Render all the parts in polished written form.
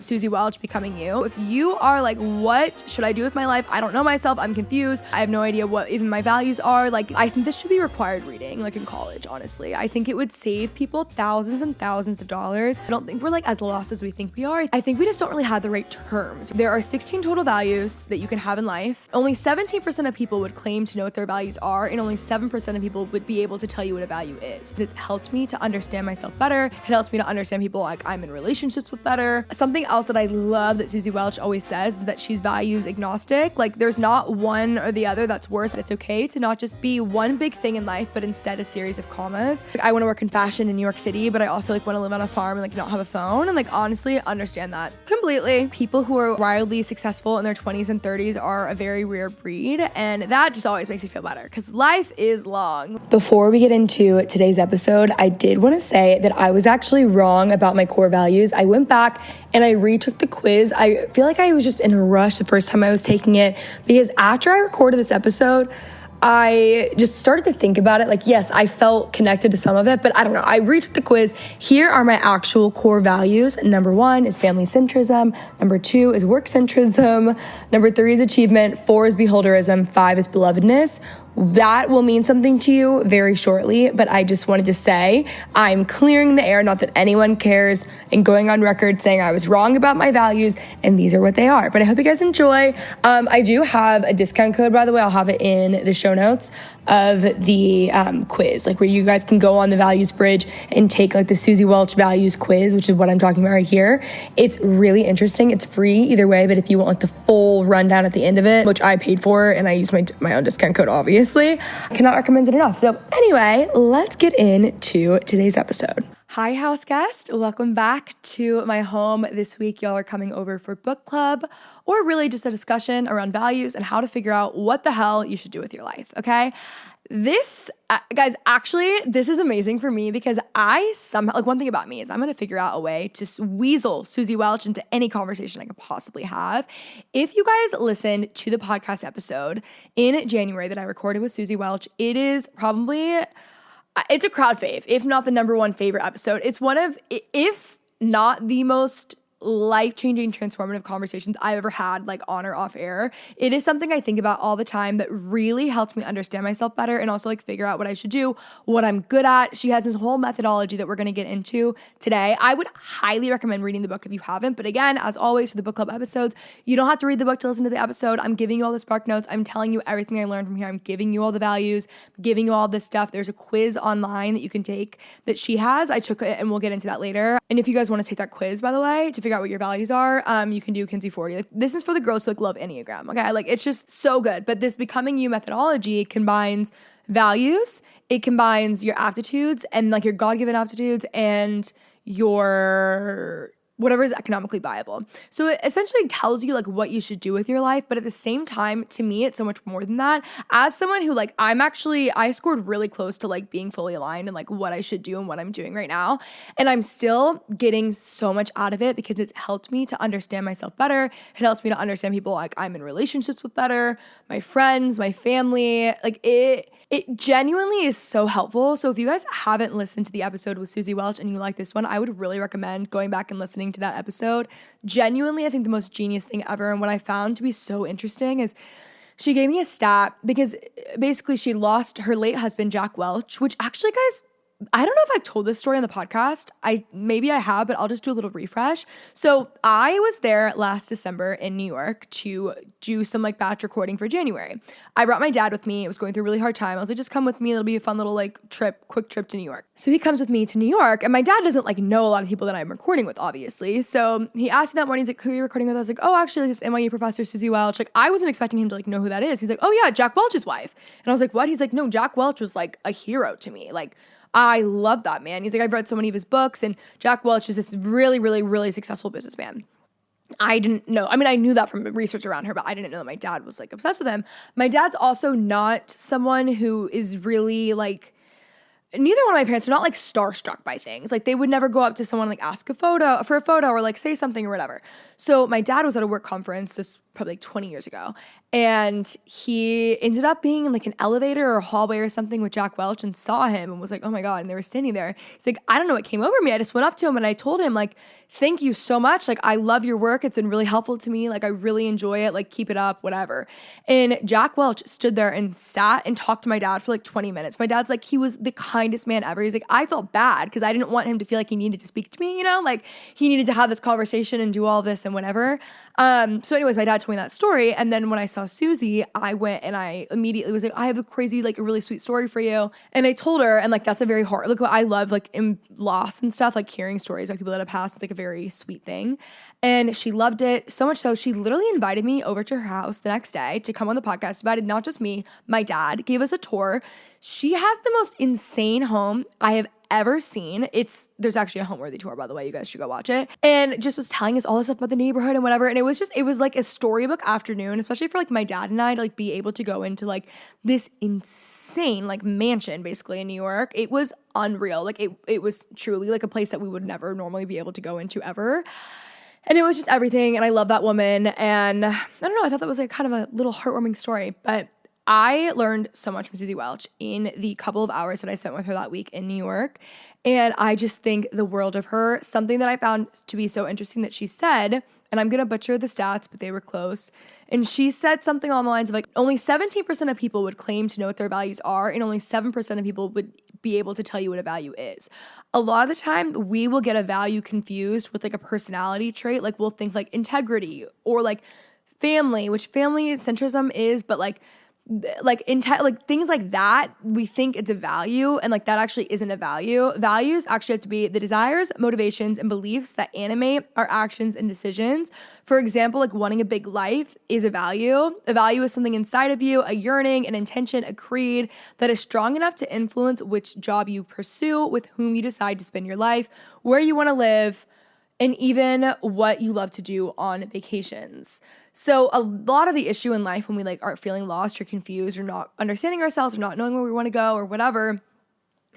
Susie Welch, Becoming You. If you are like, what should I do with my life? I don't know myself. I'm confused. I have no idea what even my values are. Like, I think this should be required reading, like in college, honestly. I think it would save people thousands and thousands of dollars. I don't think we're like as lost as we think we are. I think we just don't really have the right terms. There are 16 total values that you can have in life. Only 17% of people would claim to know what their values are, and only 7% of people would be able to tell you what a value is. It's helped me to understand myself better. It helps me to understand people like I'm in relationships with better. Something else that I love that Susie Welch always says is that she's values agnostic. Like, there's not one or the other that's worse. It's okay to not just be one big thing in life, but instead a series of commas. Like, I want to work in fashion in New York City, but I also like want to live on a farm and like not have a phone. And like, honestly, understand that completely. People who are wildly successful in their 20s and 30s are a very rare breed. And that just always makes me feel better because life is long. Before we get into today's episode, I did want to say that I was actually wrong about my core values. I went back and I retook the quiz. I feel like I was just in a rush the first time I was taking it because after I recorded this episode, I just started to think about it. Like, yes, I felt connected to some of it, but I don't know. I retook the quiz. Here are my actual core values. Number 1 is family centrism. Number 2 is work centrism. Number 3 is achievement. 4 is beholderism. 5 is belovedness. That will mean something to you very shortly, but I just wanted to say I'm clearing the air, not that anyone cares, and going on record saying I was wrong about my values, and these are what they are. But I hope you guys enjoy. I do have a discount code, by the way. I'll have it in the show notes of the quiz, like where you guys can go on the values bridge and take like the Susie Welch values quiz, which is what I'm talking about right here. It's really interesting. It's free either way, but if you want like the full rundown at the end of it, which I paid for and I used my own discount code, obviously, I cannot recommend it enough. So anyway, let's get into today's episode. Hi, house guest. Welcome back to my home. This week, y'all are coming over for book club or really just a discussion around values and how to figure out what the hell you should do with your life, okay? This, guys, actually, this is amazing for me because I somehow, like one thing about me is I'm going to figure out a way to weasel Susie Welch into any conversation I could possibly have. If you guys listened to the podcast episode in January that I recorded with Susie Welch, it is probably, it's a crowd fave, if not the number one favorite episode. It's one of, if not the most life-changing, transformative conversations I've ever had, like on or off air. It is something I think about all the time that really helps me understand myself better and also like figure out what I should do, what I'm good at. She has this whole methodology that we're going to get into today. I would highly recommend reading the book if you haven't. But again, as always, for the book club episodes, you don't have to read the book to listen to the episode. I'm giving you all the spark notes. I'm telling you everything I learned from here. I'm giving you all the values, giving you all this stuff. There's a quiz online that you can take that she has. I took it and we'll get into that later. And if you guys want to take that quiz, by the way, to figure out what your values are, you can do Kenzie 40. Like, this is for the girls who like love Enneagram, okay? Like, it's just so good. But this Becoming You methodology combines values, it combines your aptitudes and like your God-given aptitudes and your whatever is economically viable. So it essentially tells you like what you should do with your life, but at the same time, to me, it's so much more than that. As someone who like, I scored really close to like being fully aligned and like what I should do and what I'm doing right now. And I'm still getting so much out of it because it's helped me to understand myself better. It helps me to understand people like I'm in relationships with better, my friends, my family, like it genuinely is so helpful. So if you guys haven't listened to the episode with Susie Welch and you like this one, I would really recommend going back and listening to that episode. Genuinely, I think the most genius thing ever. And what I found to be so interesting is she gave me a stat because basically she lost her late husband, Jack Welch, which actually, guys, I don't know if I've told this story on the podcast. Maybe I have, but I'll just do a little refresh. So I was there last December in New York to do some like batch recording for January. I brought my dad with me. It was going through a really hard time. I was like, just come with me. It'll be a fun little like quick trip to New York. So he comes with me to New York, and my dad doesn't like know a lot of people that I'm recording with, obviously. So he asked me that morning, he's like, who are you recording with? I was like, oh, actually this NYU professor, Susie Welch. Like, I wasn't expecting him to like know who that is. He's like, oh yeah, Jack Welch's wife. And I was like, what? He's like, no, Jack Welch was like a hero to me. Like, I love that man. He's like, I've read so many of his books, and Jack Welch is this really, really, really successful businessman. I didn't know. I mean, I knew that from research around her, but I didn't know that my dad was like obsessed with him. My dad's also not someone who is really like, neither one of my parents are not like starstruck by things. Like, they would never go up to someone, like ask for a photo or like say something or whatever. So my dad was at a work conference this probably like 20 years ago. And he ended up being in like an elevator or a hallway or something with Jack Welch and saw him and was like, oh my God. And they were standing there. He's like, I don't know what came over me. I just went up to him and I told him like, thank you so much. Like, I love your work. It's been really helpful to me. Like, I really enjoy it. Like, keep it up, whatever. And Jack Welch stood there and sat and talked to my dad for like 20 minutes. My dad's like, he was the kindest man ever. He's like, I felt bad because I didn't want him to feel like he needed to speak to me, you know, like he needed to have this conversation and do all this and whatever. So anyways, my dad told me that story. And then when I saw Susie, I went and I immediately was like, I have a crazy, like a really sweet story for you. And I told her, and like, that's a very hard, look what I love, like in loss and stuff, like hearing stories about people that have passed. It's like a very sweet thing. And she loved it so much so she literally invited me over to her house the next day to come on the podcast. Invited not just me, my dad, gave us a tour. She has the most insane home I have ever seen. There's actually a home-worthy tour, by the way. You guys should go watch it. And just was telling us all this stuff about the neighborhood and whatever. And it was like a storybook afternoon, especially for like my dad and I to like be able to go into like this insane like mansion basically in New York. It was unreal. Like it was truly like a place that we would never normally be able to go into ever. And it was just everything. And I love that woman. And I don't know, I thought that was like kind of a little heartwarming story. But I learned so much from Susie Welch in the couple of hours that I spent with her that week in New York. And I just think the world of her. Something that I found to be so interesting that she said, and I'm going to butcher the stats, but they were close. And she said something along the lines of like, only 17% of people would claim to know what their values are, and only 7% of people would be able to tell you what a value is. A lot of the time, we will get a value confused with like a personality trait. Like we'll think like integrity or like family, which family centrism is, but like things like that, we think it's a value, and like that actually isn't a value. Values actually have to be the desires, motivations, and beliefs that animate our actions and decisions. For example, like wanting a big life is a value. A value is something inside of you, a yearning, an intention, a creed that is strong enough to influence which job you pursue, with whom you decide to spend your life, where you want to live, and even what you love to do on vacations. So a lot of the issue in life when we like are feeling lost or confused or not understanding ourselves or not knowing where we want to go or whatever,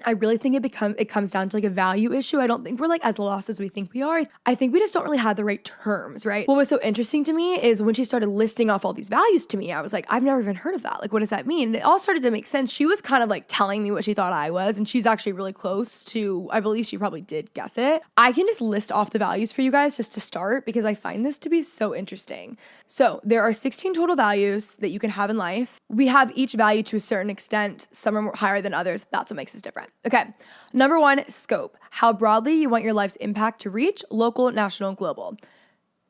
I really think it comes down to like a value issue. I don't think we're like as lost as we think we are. I think we just don't really have the right terms, right? What was so interesting to me is when she started listing off all these values to me, I was like, I've never even heard of that. Like, what does that mean? And it all started to make sense. She was kind of like telling me what she thought I was, and she's actually really close to, I believe she probably did guess it. I can just list off the values for you guys just to start because I find this to be so interesting. So there are 16 total values that you can have in life. We have each value to a certain extent. Some are more higher than others. That's what makes us different. Okay, number 1, scope. How broadly you want your life's impact to reach, local, national, global.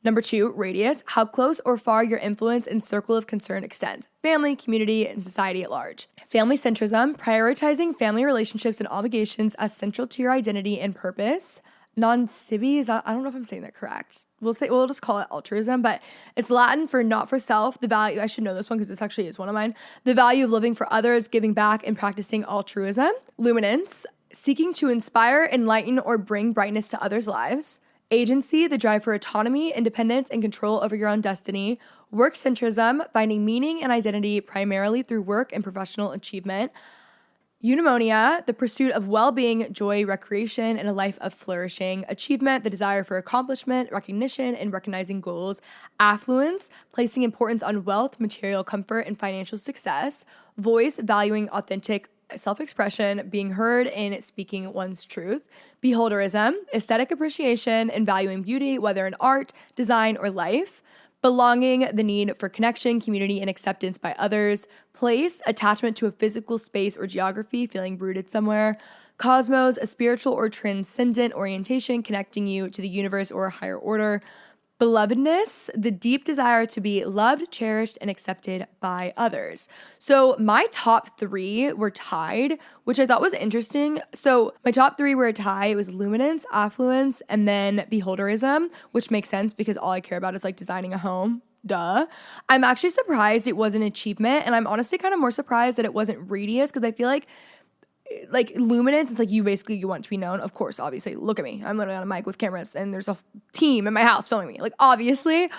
Number 2, radius. How close or far your influence and circle of concern extends. Family, community, and society at large. Family centrism. Prioritizing family relationships and obligations as central to your identity and purpose. Non-civi, I don't know if I'm saying that correct. We'll just call it altruism, but it's Latin for not for self. The value, I should know this one because this actually is one of mine. The value of living for others, giving back, and practicing altruism. Luminance, seeking to inspire, enlighten, or bring brightness to others' lives. Agency, the drive for autonomy, independence, and control over your own destiny. Work centrism, finding meaning and identity primarily through work and professional achievement. Eudaimonia, the pursuit of well-being, joy, recreation, and a life of flourishing. Achievement, the desire for accomplishment, recognition, and recognizing goals. Affluence, placing importance on wealth, material comfort, and financial success. Voice, valuing authentic self-expression, being heard, and speaking one's truth. Beholderism, aesthetic appreciation, and valuing beauty, whether in art, design, or life. Belonging, the need for connection, community, and acceptance by others. Place, attachment to a physical space or geography, feeling rooted somewhere. Cosmos, a spiritual or transcendent orientation connecting you to the universe or a higher order. Belovedness, the deep desire to be loved, cherished, and accepted by others. So my top 3 were tied, which I thought was interesting. So my top 3 were a tie. It was luminance, affluence, and then beholderism, which makes sense because all I care about is like designing a home. Duh. I'm actually surprised it wasn't achievement, and I'm honestly kind of more surprised that it wasn't radius because I feel like luminance, it's like you want to be known. Of course, obviously, look at me. I'm literally on a mic with cameras and there's a team in my house filming me. Like, obviously.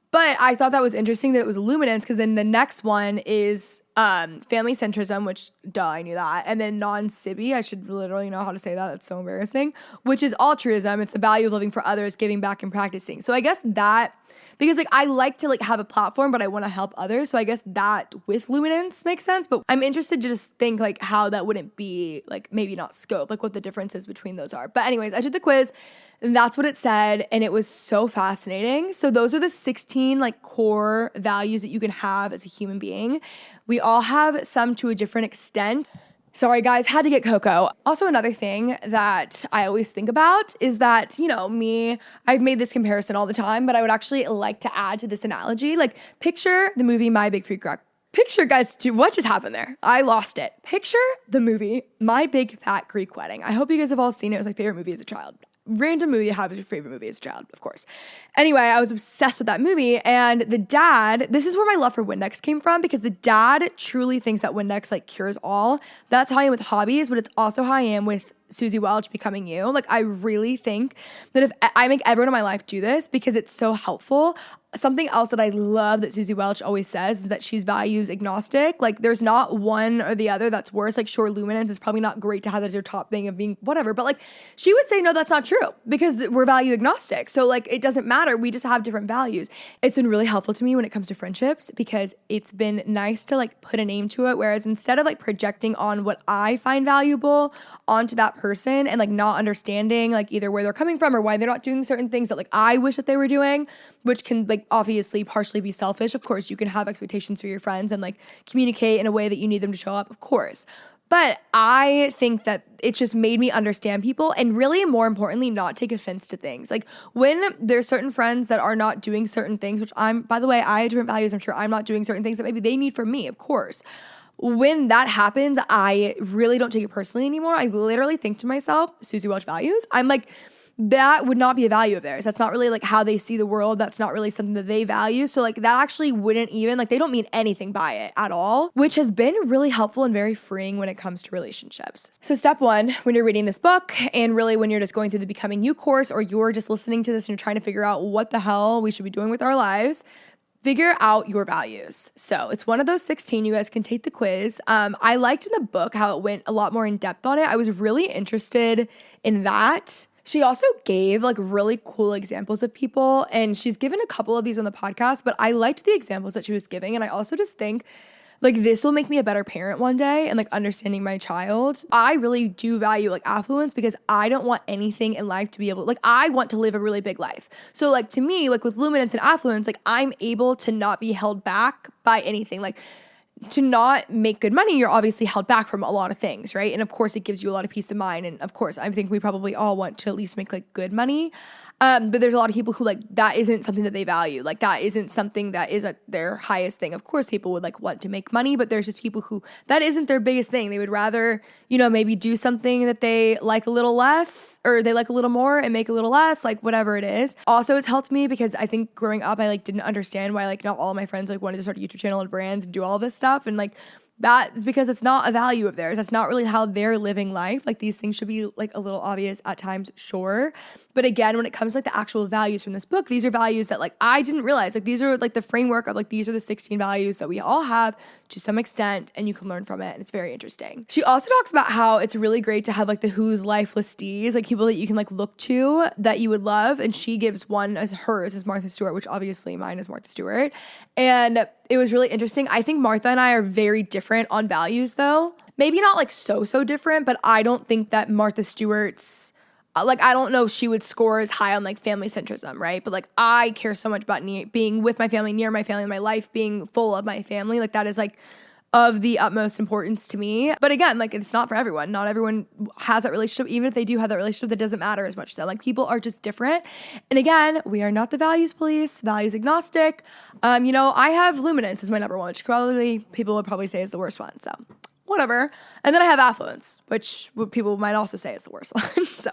But I thought that was interesting that it was luminance because then the next one is family centrism, which duh, I knew that. And then non-sibby, I should literally know how to say that. That's so embarrassing, which is altruism. It's the value of living for others, giving back and practicing. So I guess that, because like I like to like have a platform, but I want to help others. So I guess that with luminance makes sense, but I'm interested to just think like how that wouldn't be like maybe not scope, like what the differences between those are. But anyways, I took the quiz. And that's what it said, and it was so fascinating. So those are the 16 like core values that you can have as a human being. We all have some to a different extent. Sorry guys, had to get cocoa. Also, another thing that I always think about is that, you know, me, I've made this comparison all the time, but I would actually like to add to this analogy. Like, picture the movie My Big Freak Greek. Picture, guys, what just happened there? I lost it. Picture the movie My Big Fat Greek Wedding. I hope you guys have all seen it. It was my favorite movie as a child. Random movie to have as your favorite movie as a child, of course. Anyway, I was obsessed with that movie, and the dad, this is where my love for Windex came from, because the dad truly thinks that Windex like cures all. That's how I am with hobbies, but it's also how I am with Susie Welch becoming you. Like, I really think that if I make everyone in my life do this because it's so helpful. Something else that I love that Susie Welch always says is that she's values agnostic. Like, there's not one or the other that's worse. Like, sure, luminance is probably not great to have as your top thing of being whatever, but like, she would say, no, that's not true, because we're value agnostic. So like, it doesn't matter. We just have different values. It's been really helpful to me when it comes to friendships, because it's been nice to like put a name to it. Whereas instead of like projecting on what I find valuable onto that person and like not understanding like either where they're coming from or why they're not doing certain things that like I wish that they were doing, which can like obviously partially be selfish. Of course, you can have expectations for your friends and like communicate in a way that you need them to show up, of course. But I think that it's just made me understand people, and really more importantly, not take offense to things. Like, when there's certain friends that are not doing certain things, which by the way, I have different values. I'm sure I'm not doing certain things that maybe they need from me, of course. When that happens, I really don't take it personally anymore. I literally think to myself, Susie Welch values. I'm like, that would not be a value of theirs. That's not really like how they see the world. That's not really something that they value. So like, that actually wouldn't even, like, they don't mean anything by it at all, which has been really helpful and very freeing when it comes to relationships. So step one, when you're reading this book, and really when you're just going through the Becoming You course, or you're just listening to this and you're trying to figure out what the hell we should be doing with our lives, figure out your values. So it's one of those 16. You guys can take the quiz. I liked in the book how it went a lot more in depth on it. I was really interested in that. She also gave like really cool examples of people, and she's given a couple of these on the podcast, but I liked the examples that she was giving. And I also just think like this will make me a better parent one day, and like understanding my child. I really do value like affluence, because I don't want anything in life to be able, like, I want to live a really big life. So like, to me, like with luminance and affluence, like I'm able to not be held back by anything. Like, to not make good money, you're obviously held back from a lot of things, right? And of course, it gives you a lot of peace of mind. And of course, I think we probably all want to at least make like good money. But there's a lot of people who like, that isn't something that they value. Like, that isn't something that is at their highest thing. Of course, people would like want to make money, but there's just people who that isn't their biggest thing. They would rather, you know, maybe do something that they like a little less, or they like a little more and make a little less, like whatever it is. Also, it's helped me because I think growing up, I like didn't understand why like not all of my friends like wanted to start a YouTube channel and brands and do all this stuff. And like, that is because it's not a value of theirs. That's not really how they're living life. Like, these things should be like a little obvious at times, sure. But again, when it comes to like the actual values from this book, these are values that like I didn't realize. Like, these are like the framework of like, these are the 16 values that we all have to some extent, and you can learn from it. And it's very interesting. She also talks about how it's really great to have like the Who's Life listees, like people that you can like look to that you would love. And she gives one as hers as Martha Stewart, which obviously mine is Martha Stewart. And it was really interesting. I think Martha and I are very different on values though. Maybe not like so different, but I don't think that Martha Stewart's like, I don't know if she would score as high on like family centrism, right? But like, I care so much about being with my family, near my family, my life being full of my family. Like, that is like of the utmost importance to me. But again, like, it's not for everyone. Not everyone has that relationship. Even if they do have that relationship, that doesn't matter as much to them. Like, people are just different. And again, we are not the values police, values agnostic. You know, I have luminance as my number one, which probably people would probably say is the worst one. So whatever. And then I have affluence, which people might also say is the worst one. So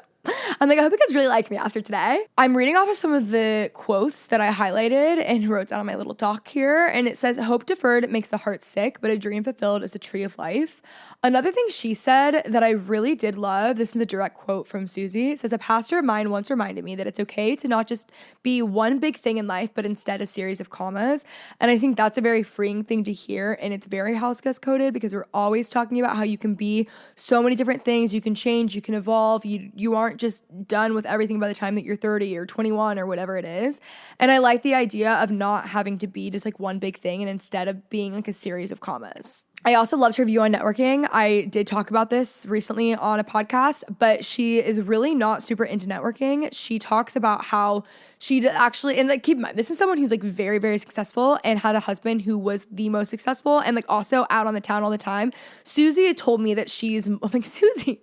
I'm like, I hope you guys really like me after today. I'm reading off of some of the quotes that I highlighted and wrote down on my little doc here. And it says, hope deferred makes the heart sick, but a dream fulfilled is a tree of life. Another thing she said that I really did love, this is a direct quote from Susie. It says, a pastor of mine once reminded me that it's okay to not just be one big thing in life, but instead a series of commas. And I think that's a very freeing thing to hear. And it's very house guest coded because we're always talking about how you can be so many different things. You can change, you can evolve. You aren't just done with everything by the time that you're 30 or 21 or whatever it is. And I like the idea of not having to be just like one big thing and instead of being like a series of commas. I also loved her view on networking. I did talk about this recently on a podcast, but she is really not super into networking. She talks about how she actually, and like keep in mind, this is someone who's like very, very successful and had a husband who was the most successful and like also out on the town all the time. Susie had told me that I'm like, Susie,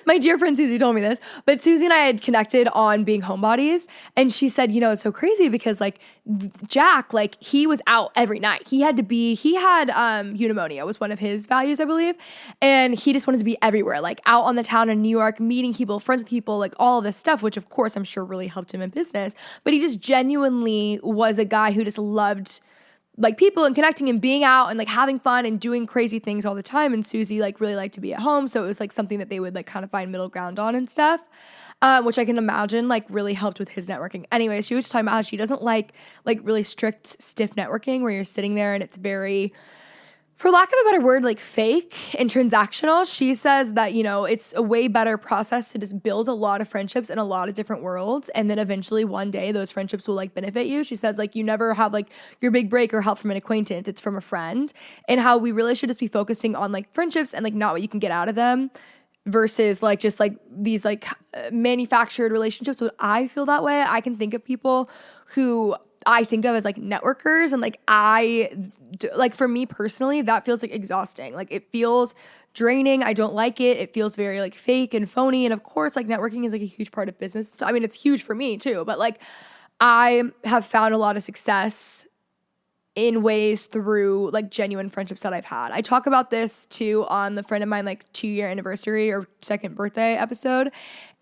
my dear friend Susie told me this, but Susie and I had connected on being homebodies, and she said, you know, it's so crazy because like Jack, like he was out every night. He had eudaimonia was one of his values, I believe, and he just wanted to be everywhere, like out on the town in New York, meeting people, friends with people, like all of this stuff, which of course I'm sure really helped him in business, but he just genuinely was a guy who just loved like people and connecting and being out and like having fun and doing crazy things all the time. And Susie like really liked to be at home. So it was like something that they would like kind of find middle ground on and stuff, which I can imagine like really helped with his networking. Anyway, she was just talking about how she doesn't like really strict, stiff networking where you're sitting there and it's very, for lack of a better word, like fake and transactional. She says that, you know, it's a way better process to just build a lot of friendships in a lot of different worlds. And then eventually one day those friendships will like benefit you. She says like you never have like your big break or help from an acquaintance. It's from a friend, and how we really should just be focusing on like friendships and like not what you can get out of them versus like just like these like manufactured relationships. So I feel that way. I can think of people who I think of as like networkers, and like for me personally, that feels like exhausting. Like it feels draining. I don't like it. It feels very like fake and phony. And of course, like networking is like a huge part of business. So I mean, it's huge for me too, but like I have found a lot of success in ways through like genuine friendships that I've had. I talk about this too on the friend of mine like 2-year anniversary or second birthday episode.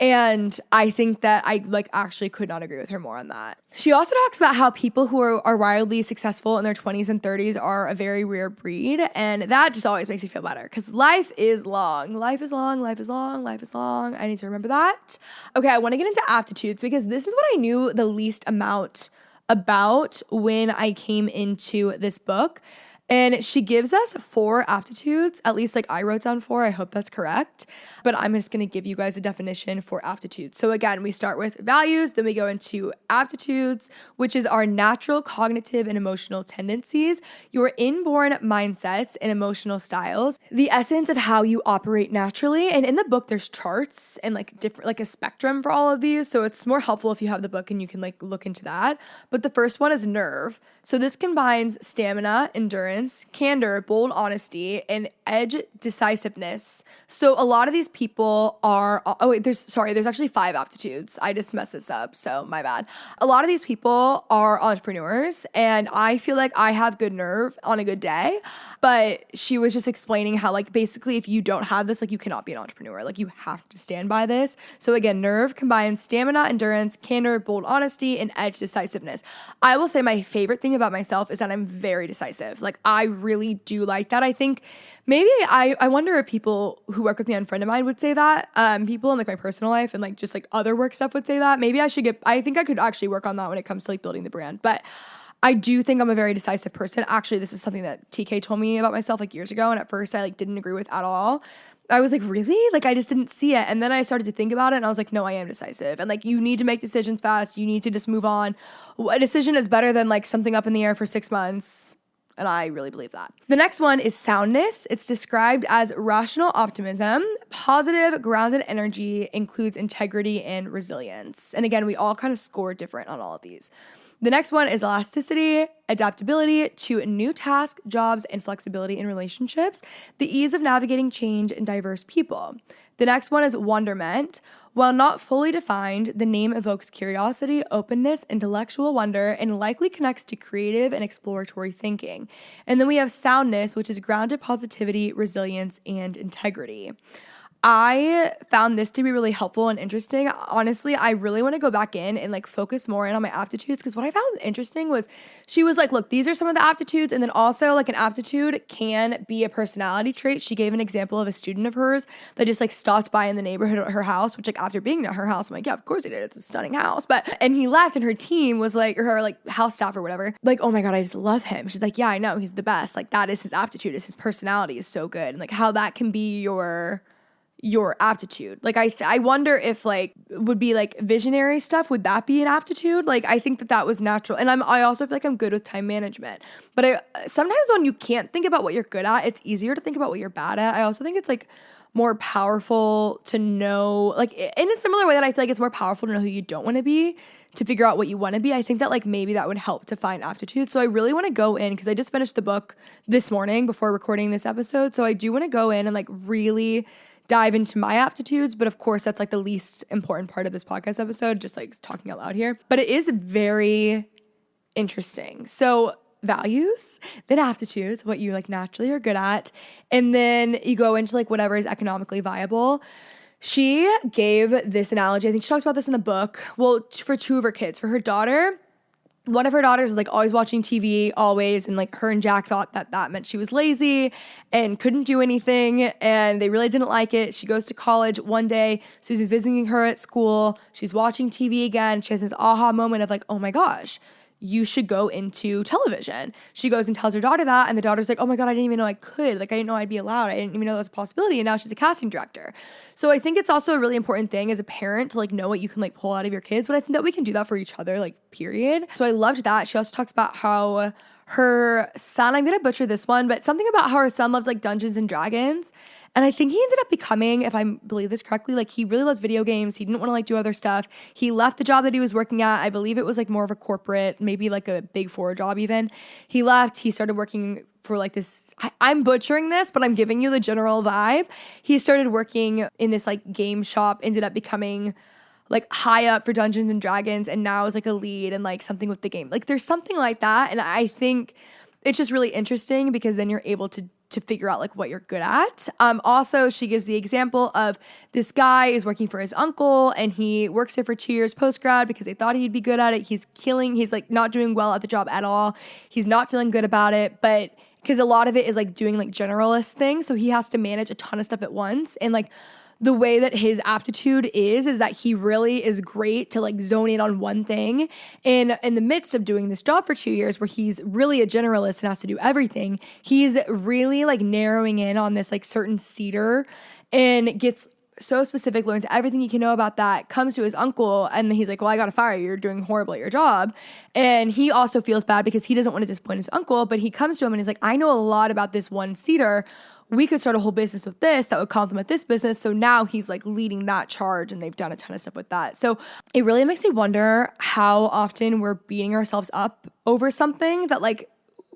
And I think that I like actually could not agree with her more on that. She also talks about how people who are wildly successful in their 20s and 30s are a very rare breed. And that just always makes me feel better because life is long. Life is long, life is long, life is long. I need to remember that. Okay, I want to get into aptitudes because this is what I knew the least amount about when I came into this book. And she gives us 4 aptitudes, at least like I wrote down 4. I hope that's correct. But I'm just going to give you guys a definition for aptitudes. So again, we start with values, then we go into aptitudes, which is our natural cognitive and emotional tendencies, your inborn mindsets and emotional styles, the essence of how you operate naturally. And in the book, there's charts and like different, like a spectrum for all of these. So it's more helpful if you have the book and you can like look into that. But the first one is nerve. So this combines stamina, endurance, candor, bold honesty, and edge decisiveness. So a lot of these people are, there's actually 5 aptitudes. I just messed this up, so my bad. A lot of these people are entrepreneurs, and I feel like I have good nerve on a good day, but she was just explaining how like basically if you don't have this, like you cannot be an entrepreneur. Like you have to stand by this. So again, nerve combines stamina, endurance, candor, bold honesty, and edge decisiveness. I will say my favorite thing about myself is that I'm very decisive. Like I really do like that. I think maybe I wonder if people who work with me on Friend of Mine would say that. People in like my personal life and like just like other work stuff would say that. Maybe I think I could actually work on that when it comes to like building the brand. But I do think I'm a very decisive person. Actually, this is something that TK told me about myself like years ago. And at first I like didn't agree with at all. I was like, really? Like, I just didn't see it. And then I started to think about it and I was like, no, I am decisive. And like, you need to make decisions fast. You need to just move on. A decision is better than like something up in the air for 6 months. And I really believe that. The next one is soundness. It's described as rational optimism. Positive, grounded energy includes integrity and resilience. And again, we all kind of score different on all of these. The next one is elasticity, adaptability to new tasks, jobs, and flexibility in relationships, the ease of navigating change and diverse people. The next one is wonderment. While not fully defined, the name evokes curiosity, openness, intellectual wonder, and likely connects to creative and exploratory thinking. And then we have soundness, which is grounded positivity, resilience, and integrity. I found this to be really helpful and interesting. Honestly, I really want to go back in and like focus more in on my aptitudes, because what I found interesting was she was like, look, these are some of the aptitudes, and then also like an aptitude can be a personality trait. She gave an example of a student of hers that just like stopped by in the neighborhood at her house, which like after being at her house, I'm like, yeah, of course he did. It's a stunning house. And he left, and her team was like, or her like house staff or whatever, like, oh my God, I just love him. She's like, yeah, I know, he's the best. Like that is his aptitude, is his personality is so good. And like how that can be your aptitude. Like I wonder if like would be like visionary stuff, would that be an aptitude? Like I think that was natural. And I also feel like I'm good with time management. But I sometimes when you can't think about what you're good at, it's easier to think about what you're bad at. I also think it's like more powerful to know, like in a similar way that I feel like it's more powerful to know who you don't want to be to figure out what you want to be. I think that like maybe that would help to find aptitude. So I really want to go in, because I just finished the book this morning before recording this episode. So I do want to go in and like really dive into my aptitudes, but of course that's like the least important part of this podcast episode, just like talking out loud here. But it is very interesting. So values, then aptitudes, what you like naturally are good at, and then you go into like whatever is economically viable. She gave this analogy, I think she talks about this in the book, well, for two of her kids. For her daughter, one of her daughters is like always watching TV, always, and like her and Jack thought that meant she was lazy and couldn't do anything, and they really didn't like it. She goes to college one day, Susie's visiting her at school, she's watching TV again, she has this aha moment of like, oh my gosh, you should go into television. She goes and tells her daughter that, and the daughter's like, oh my God, I didn't even know I could. Like, I didn't know I'd be allowed. I didn't even know that was a possibility. And now she's a casting director. So I think it's also a really important thing as a parent to like know what you can like pull out of your kids. But I think that we can do that for each other, like period. So I loved that. She also talks about how her son, I'm going to butcher this one, but something about how her son loves like Dungeons and Dragons. And I think he ended up becoming, if I believe this correctly, like he really loved video games. He didn't want to like do other stuff. He left the job that he was working at. I believe it was like more of a corporate, maybe like a Big Four job even. He left. He started working for like this, I'm butchering this, but I'm giving you the general vibe. He started working in this like game shop, ended up becoming like high up for Dungeons and Dragons, and now is like a lead and like something with the game. Like there's something like that. And I think it's just really interesting because then you're able to figure out like what you're good at. Also, she gives the example of this guy is working for his uncle, and he works there for 2 years post-grad because they thought he'd be good at it. He's like not doing well at the job at all. He's not feeling good about it, but because a lot of it is like doing like generalist things. So he has to manage a ton of stuff at once. And like the way that his aptitude is that he really is great to like zone in on one thing. And in the midst of doing this job for 2 years where he's really a generalist and has to do everything, he's really like narrowing in on this like certain cedar and gets so specific, learns everything he can know about that, comes to his uncle, and he's like, well, I gotta fire you. You're doing horrible at your job. And he also feels bad because he doesn't want to disappoint his uncle, but he comes to him and he's like, I know a lot about this one cedar. We could start a whole business with this that would complement this business. So now he's like leading that charge, and they've done a ton of stuff with that. So it really makes me wonder how often we're beating ourselves up over something that like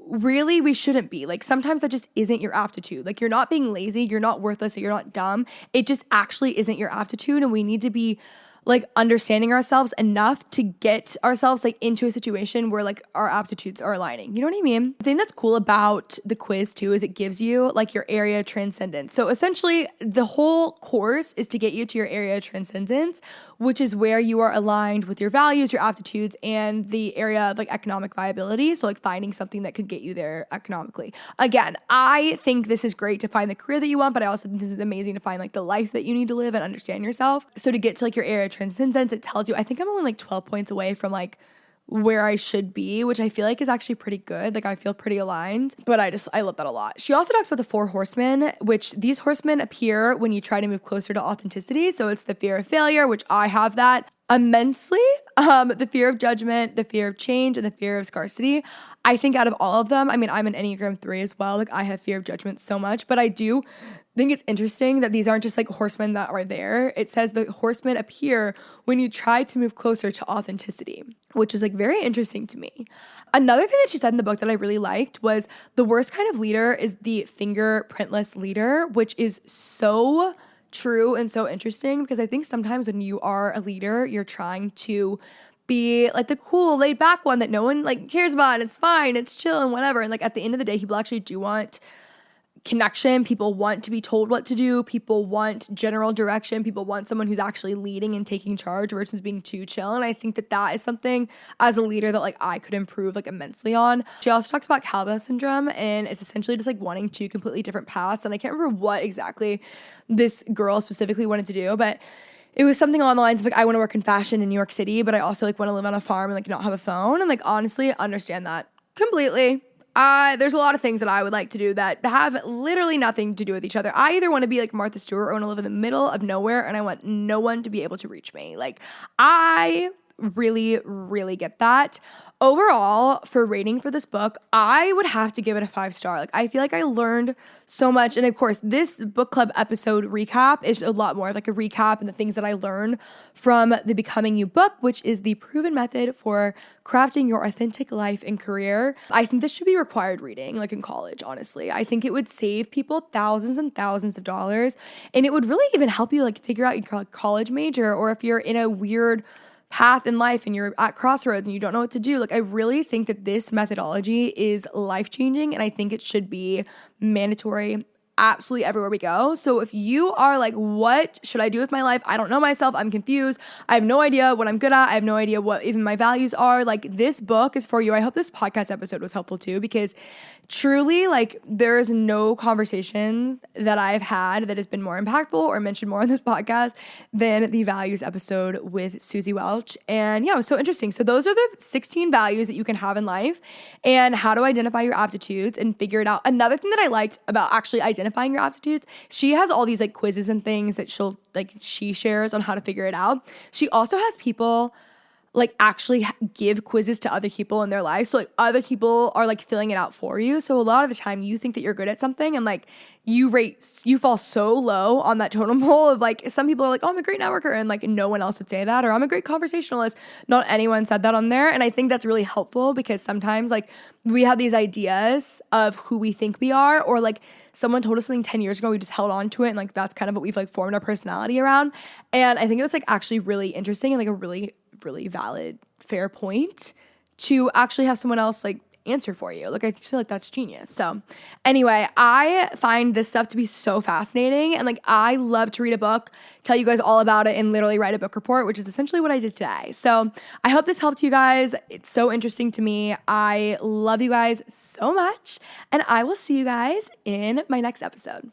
really we shouldn't be. Like sometimes that just isn't your aptitude. Like you're not being lazy, you're not worthless, or you're not dumb. It just actually isn't your aptitude, and we need to be like understanding ourselves enough to get ourselves like into a situation where like our aptitudes are aligning. You know what I mean? The thing that's cool about the quiz too is it gives you like your area of transcendence. So essentially the whole course is to get you to your area of transcendence, which is where you are aligned with your values, your aptitudes, and the area of like economic viability. So like finding something that could get you there economically. Again, I think this is great to find the career that you want, but I also think this is amazing to find like the life that you need to live and understand yourself. So to get to like your area of transcendence, it tells you, I think I'm only like 12 points away from like where I should be, which I feel like is actually pretty good. Like I feel pretty aligned, but I love that a lot. She also talks about the 4 horsemen, which these horsemen appear when you try to move closer to authenticity. So it's the fear of failure, which I have that immensely, the fear of judgment, the fear of change, and the fear of scarcity. I think out of all of them, I mean, I'm an Enneagram 3 as well. Like I have fear of judgment so much, but I do think it's interesting that these aren't just like horsemen that are there. It says the horsemen appear when you try to move closer to authenticity, which is like very interesting to me. Another thing that she said in the book that I really liked was the worst kind of leader is the fingerprintless leader, which is so true and so interesting because I think sometimes when you are a leader, you're trying to be like the cool laid back one that no one like cares about and it's fine, it's chill and whatever. And like at the end of the day, people actually do want connection. People want to be told what to do. People want general direction. People want someone who's actually leading and taking charge versus being too chill. And I think that that is something as a leader that like I could improve like immensely on. She also talks about cowbell syndrome, and it's essentially just like wanting two completely different paths. And I can't remember what exactly this girl specifically wanted to do, but it was something along the lines of like, I want to work in fashion in New York City, but I also like want to live on a farm and like not have a phone. And like, honestly, understand that completely. There's a lot of things that I would like to do that have literally nothing to do with each other. I either want to be like Martha Stewart or I want to live in the middle of nowhere and I want no one to be able to reach me. Like, I really, really get that. Overall, for rating for this book, I would have to give it a 5-star. Like, I feel like I learned so much. And of course, this book club episode recap is a lot more of like a recap and the things that I learned from the Becoming You book, which is the proven method for crafting your authentic life and career. I think this should be required reading, like in college, honestly. I think it would save people thousands and thousands of dollars. And it would really even help you like figure out your college major, or if you're in a weird path in life and you're at crossroads and you don't know what to do. Like, I really think that this methodology is life-changing, and I think it should be mandatory absolutely everywhere we go. So if you are like, what should I do with my life? I don't know myself. I'm confused. I have no idea what I'm good at. I have no idea what even my values are. Like, this book is for you. I hope this podcast episode was helpful too, because truly, like, there is no conversation that I've had that has been more impactful or mentioned more on this podcast than the values episode with Susie Welch. And yeah, it was so interesting. So those are the 16 values that you can have in life and how to identify your aptitudes and figure it out. Another thing that I liked about actually identifying your aptitudes, she has all these like quizzes and things that she shares on how to figure it out. She also has people like actually give quizzes to other people in their life. So like other people are like filling it out for you. So a lot of the time you think that you're good at something and like you fall so low on that totem pole of like, some people are like, oh, I'm a great networker. And like no one else would say that, or I'm a great conversationalist. Not anyone said that on there. And I think that's really helpful, because sometimes like we have these ideas of who we think we are, or like someone told us something 10 years ago, we just held on to it. And like, that's kind of what we've like formed our personality around. And I think it was like actually really interesting and like a really, really valid, fair point to actually have someone else like answer for you. Like, I feel like that's genius. So anyway, I find this stuff to be so fascinating, and like I love to read a book, tell you guys all about it, and literally write a book report, which is essentially what I did today. So I hope this helped you guys. It's so interesting to me. I love you guys so much, and I will see you guys in my next episode.